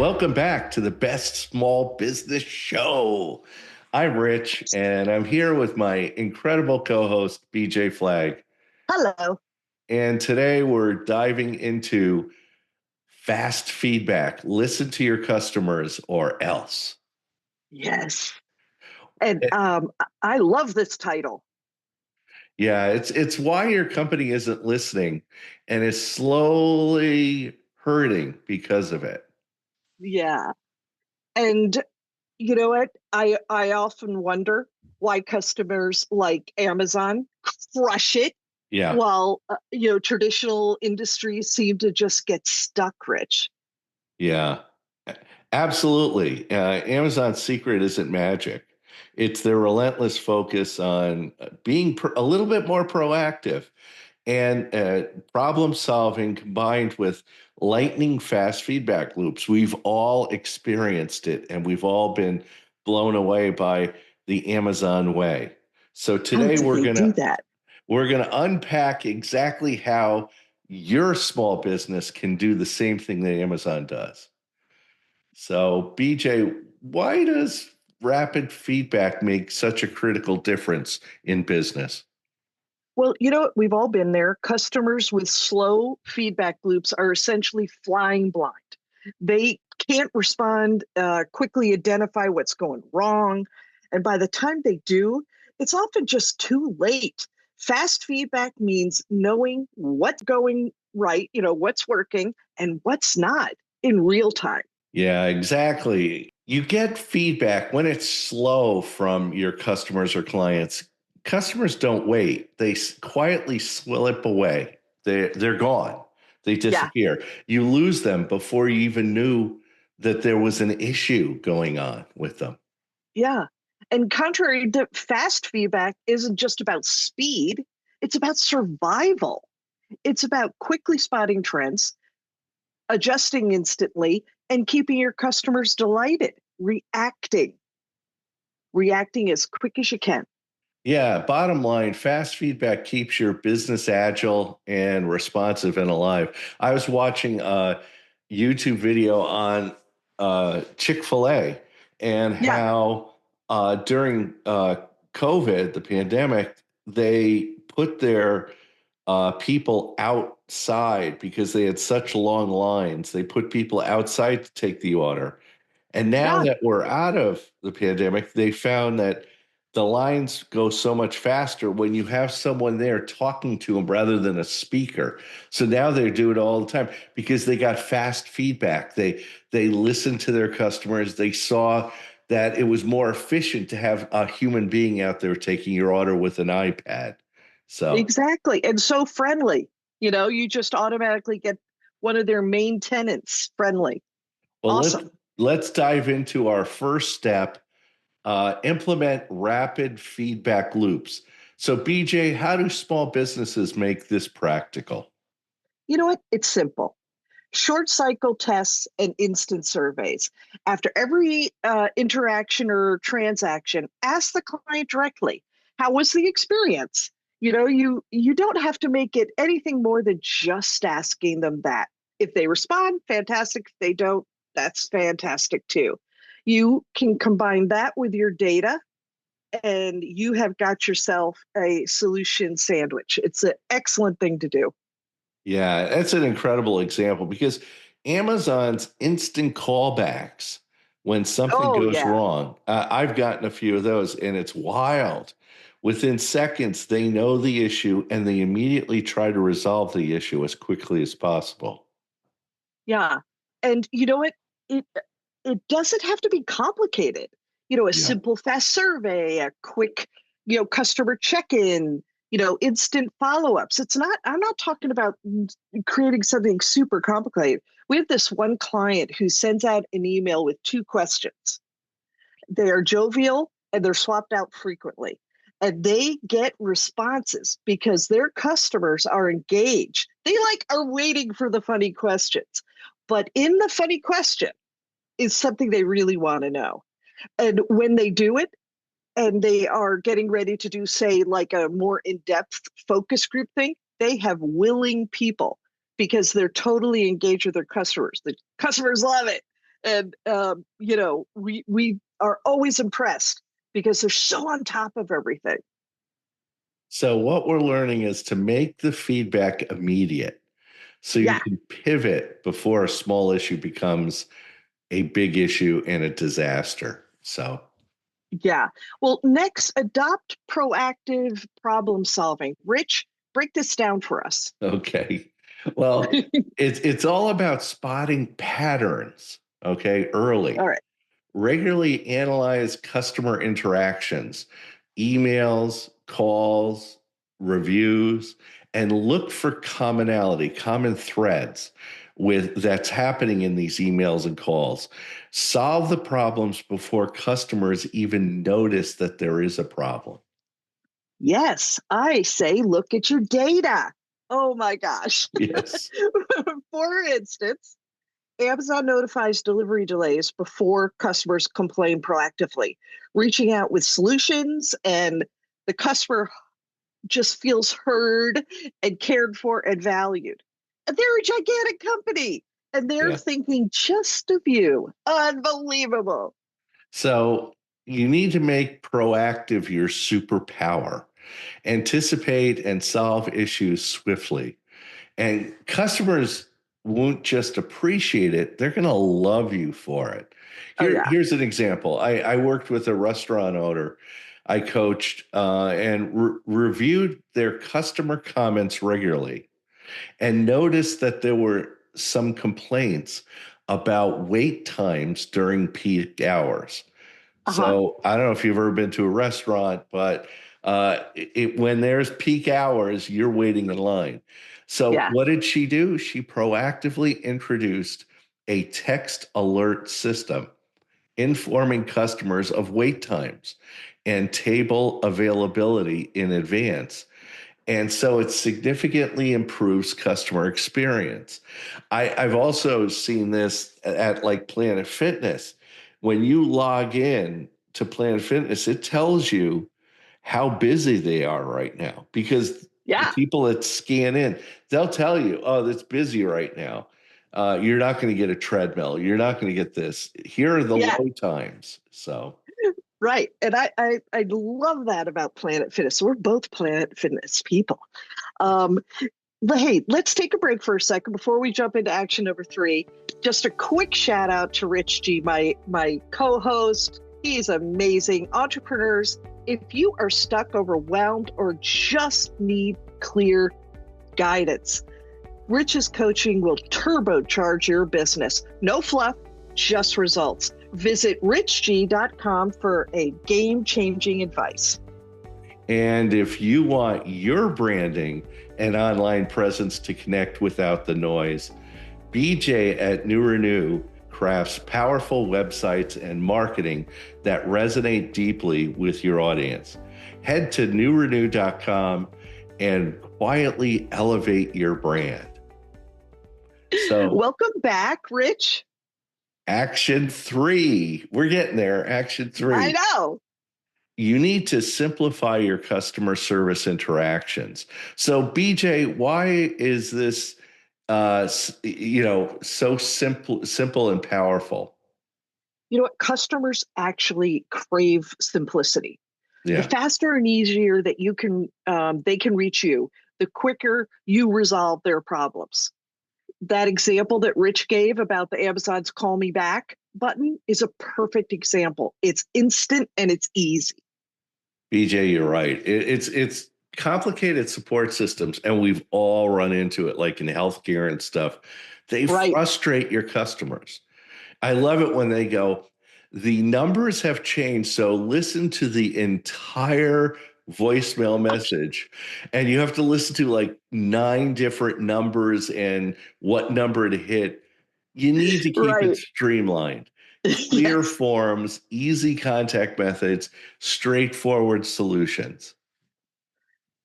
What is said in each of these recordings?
Welcome back to the Best Small Business Show. I'm Rich, and I'm here with my incredible co host, BJ Flagg. Hello. And today we're diving into fast feedback. Listen to your customers or else. Yes. And Eh, I love this title. Yeah, it's why your company isn't listening and is slowly hurting because of it. Yeah. And you know what? I often wonder why customers like Amazon crush it Yeah. while traditional industries seem to just get stuck, Rich. Yeah, absolutely. Amazon's secret isn't magic. It's their relentless focus on being a little bit more proactive and problem solving combined with lightning fast feedback loops. We've all experienced it and we've all been blown away by the Amazon way. So How today do we're they going do to that? we're going to unpack exactly how your small business can do the same thing that Amazon does. So, BJ, why does rapid feedback make such a critical difference in business? Well, you know what? We've all been there. Customers with slow feedback loops are essentially flying blind. They can't respond, quickly identify what's going wrong. And by the time they do, it's often just too late. Fast feedback means knowing what's going right, what's working and what's not in real time. Yeah, exactly. You get feedback when it's slow from your customers or clients. Customers don't wait. They quietly slip away. They're gone. They Yeah. disappear. You lose them before you even knew that there was an issue going on with them. Yeah. And contrary to fast feedback isn't just about speed, it's about survival. It's about quickly spotting trends, adjusting instantly, and keeping your customers delighted, reacting as quick as you can. Yeah, bottom line, fast feedback keeps your business agile and responsive and alive. I was watching a YouTube video on Chick-fil-A and Yeah. how during COVID, the pandemic, they put their people outside because they had such long lines. They put people outside to take the order. And now Yeah. that we're out of the pandemic, they found that the lines go so much faster when you have someone there talking to them rather than a speaker. So now they do it all the time because they got fast feedback. They listened to their customers. They saw that it was more efficient to have a human being out there taking your order with an iPad. So, Exactly. And so friendly. You just automatically get one of their main tenants friendly. well, Awesome. let's dive into our first step. Implement rapid feedback loops. So, BJ, how do small businesses make this practical? You know what? It's simple. Short cycle tests and instant surveys. After every interaction or transaction, ask the client directly, how was the experience? You don't have to make it anything more than just asking them that. If they respond, fantastic. If they don't, that's fantastic too. You can combine that with your data and you have got yourself a solution sandwich. It's an excellent thing to do. Yeah, that's an incredible example because Amazon's instant callbacks when something Oh, goes yeah. wrong, I've gotten a few of those and it's wild. Within seconds, they know the issue and they immediately try to resolve the issue as quickly as possible. Yeah. And you know what? It it doesn't have to be complicated. A Yeah. simple fast survey, a quick, customer check-in, instant follow-ups. I'm not talking about creating something super complicated. We have this one client who sends out an email with two questions. They are jovial and they're swapped out frequently. And they get responses because their customers are engaged. They are waiting for the funny questions. But in the funny question is something they really want to know. And when they do it and they are getting ready to do, say, like a more in-depth focus group thing, they have willing people because they're totally engaged with their customers. The customers love it. And we are always impressed because they're so on top of everything. So what we're learning is to make the feedback immediate so you Yeah. can pivot before a small issue becomes a big issue and a disaster. So, Yeah. Well, next, adopt proactive problem solving. Rich, break this down for us. okay. Well, it's all about spotting patterns, okay, All early. right. Regularly analyze customer interactions, emails, calls, reviews, and look for commonality, common threads with that's happening in these emails and calls. Solve the problems before customers even notice that there is a problem. Yes, I say look at your data. Oh my gosh. Yes. For instance, Amazon notifies delivery delays before customers complain proactively, reaching out with solutions, and the customer just feels heard and cared for and valued. And they're a gigantic company and they're Yeah. thinking just of you. Unbelievable. So you need to make proactive your superpower. Anticipate and solve issues swiftly. And customers won't just appreciate it, they're going to love you for it. Oh, yeah. Here's an example. I worked with a restaurant owner. I coached and reviewed their customer comments regularly and noticed that there were some complaints about wait times during peak hours. Uh huh. So I don't know if you've ever been to a restaurant, but when there's peak hours, you're waiting in line. So Yeah. what did she do? She proactively introduced a text alert system informing customers of wait times and table availability in advance. And so it significantly improves customer experience. I've also seen this at like Planet Fitness. When you log in to Planet Fitness, it tells you how busy they are right now because the Yeah. people that scan in, they'll tell you, oh, that's busy right now. You're not going to get a treadmill. You're not going to get this. Here are the Yeah. low times. So, Right. And I love that about Planet Fitness. We're both Planet Fitness people. Um, but hey, let's take a break for a second before we jump into action number three. Just a quick shout out to Rich G, my co-host. He's amazing. Entrepreneurs, if you are stuck, overwhelmed, or just need clear guidance, Rich's coaching will turbocharge your business. No fluff, just results. Visit richg.com for a game-changing advice. and if you want your branding and online presence to connect without the noise, BJ at New Renew crafts powerful websites and marketing that resonate deeply with your audience. Head to newrenew.com and quietly elevate your brand. So, Welcome back, Rich. action three, we're getting there. Action I three. know. You need to simplify your customer service interactions. So, BJ, why is this so simple and powerful? You know what? Customers actually crave simplicity. The Yeah. faster and easier that they can reach you, the quicker you resolve their problems. That example that Rich gave about the Amazon's call me back button is a perfect example. It's instant and it's easy. BJ, you're right. It's complicated support systems, and we've all run into it, like in healthcare and stuff. They Right. frustrate your customers. I love it when they go, the numbers have changed, so listen to the entire voicemail message. And you have to listen to like 9 different numbers and what number to hit. You need to keep it Right. streamlined. Clear Yes. forms, easy contact methods, straightforward solutions.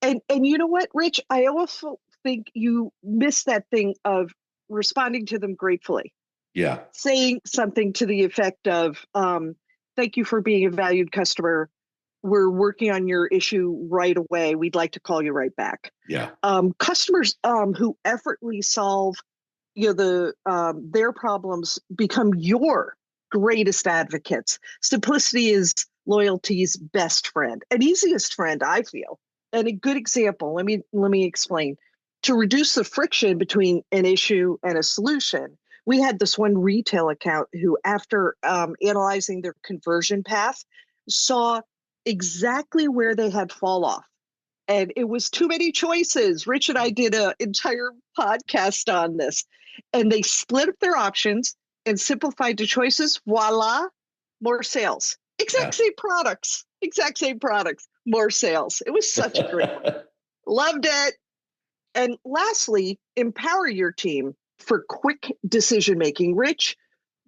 And you know what, Rich? I also think you miss that thing of responding to them gratefully, Yeah. saying something to the effect of, thank you for being a valued customer. We're working on your issue right away. We'd like to call you right back. Yeah. Customers who effortlessly solve their problems become your greatest advocates. Simplicity is loyalty's best friend and easiest friend, I feel. And a good example, let me explain. To reduce the friction between an issue and a solution, we had this one retail account who, after analyzing their conversion path, saw exactly where they had fall off. And it was too many choices. Rich and I did an entire podcast on this. And they split up their options and simplified the choices. Voila, more sales. Yeah. Exact same products, more sales. It was such a great one. Loved it. And lastly, empower your team for quick decision making. Rich,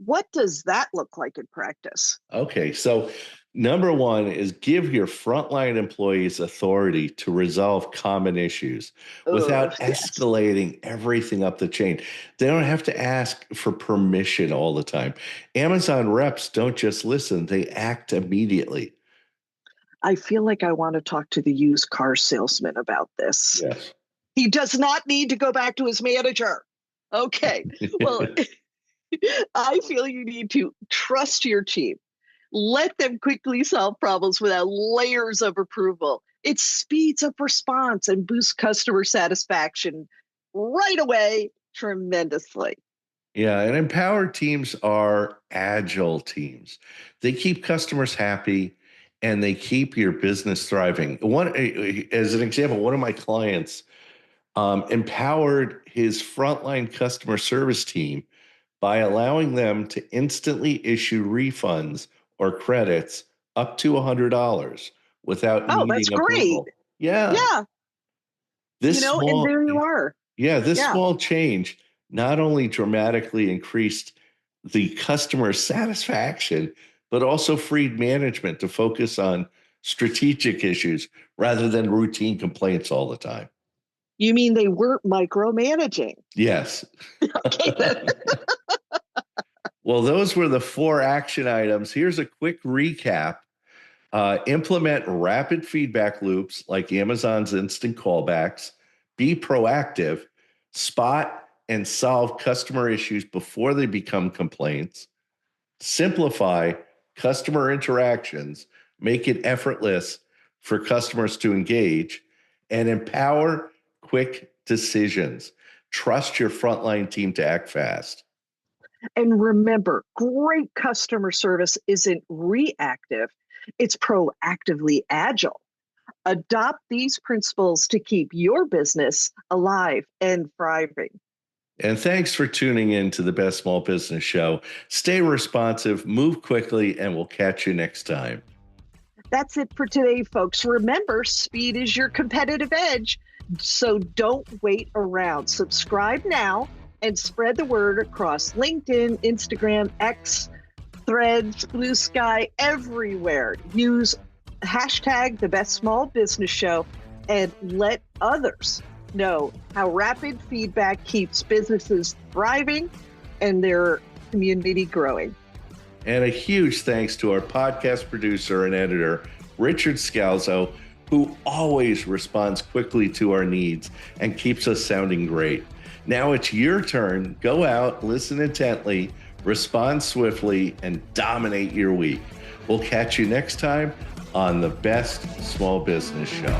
what does that look like in practice? Okay, so number one is give your frontline employees authority to resolve common issues without Yes. escalating everything up the chain. They don't have to ask for permission all the time. Amazon reps don't just listen, they act immediately. I feel like I want to talk to the used car salesman about this. Yes. He does not need to go back to his manager. Okay. Well, I feel you need to trust your team. Let them quickly solve problems without layers of approval. It speeds up response and boosts customer satisfaction right away tremendously. Yeah, and empowered teams are agile teams. They keep customers happy and they keep your business thriving. As an example, one of my clients empowered his frontline customer service team by allowing them to instantly issue refunds or credits up to $100 without Oh, that's needing great. approval. Yeah, Yeah. this And small there you are. this Yeah. small change not only dramatically increased the customer satisfaction, but also freed management to focus on strategic issues rather than routine complaints all the time. You mean they weren't micromanaging? Yes. Okay, then. Well, those were the 4 action items. Here's a quick recap. Implement rapid feedback loops like Amazon's instant callbacks. Be proactive. Spot and solve customer issues before they become complaints. Simplify customer interactions. Make it effortless for customers to engage. And empower quick decisions. Trust your frontline team to act fast. And remember, great customer service isn't reactive, it's proactively agile. Adopt these principles to keep your business alive and thriving. And thanks for tuning in to the Best Small Business Show. Stay responsive, move quickly, and we'll catch you next time. That's it for today, folks. Remember, speed is your competitive edge, so don't wait around. Subscribe now and spread the word across LinkedIn, Instagram, X, Threads, Blue Sky, everywhere. Use hashtag the Best Small Business Show and let others know how rapid feedback keeps businesses thriving and their community growing. And a huge thanks to our podcast producer and editor, Richard Scalzo, who always responds quickly to our needs and keeps us sounding great. Now it's your turn. Go out, listen intently, respond swiftly, and dominate your week. We'll catch you next time on the Best Small Business Show.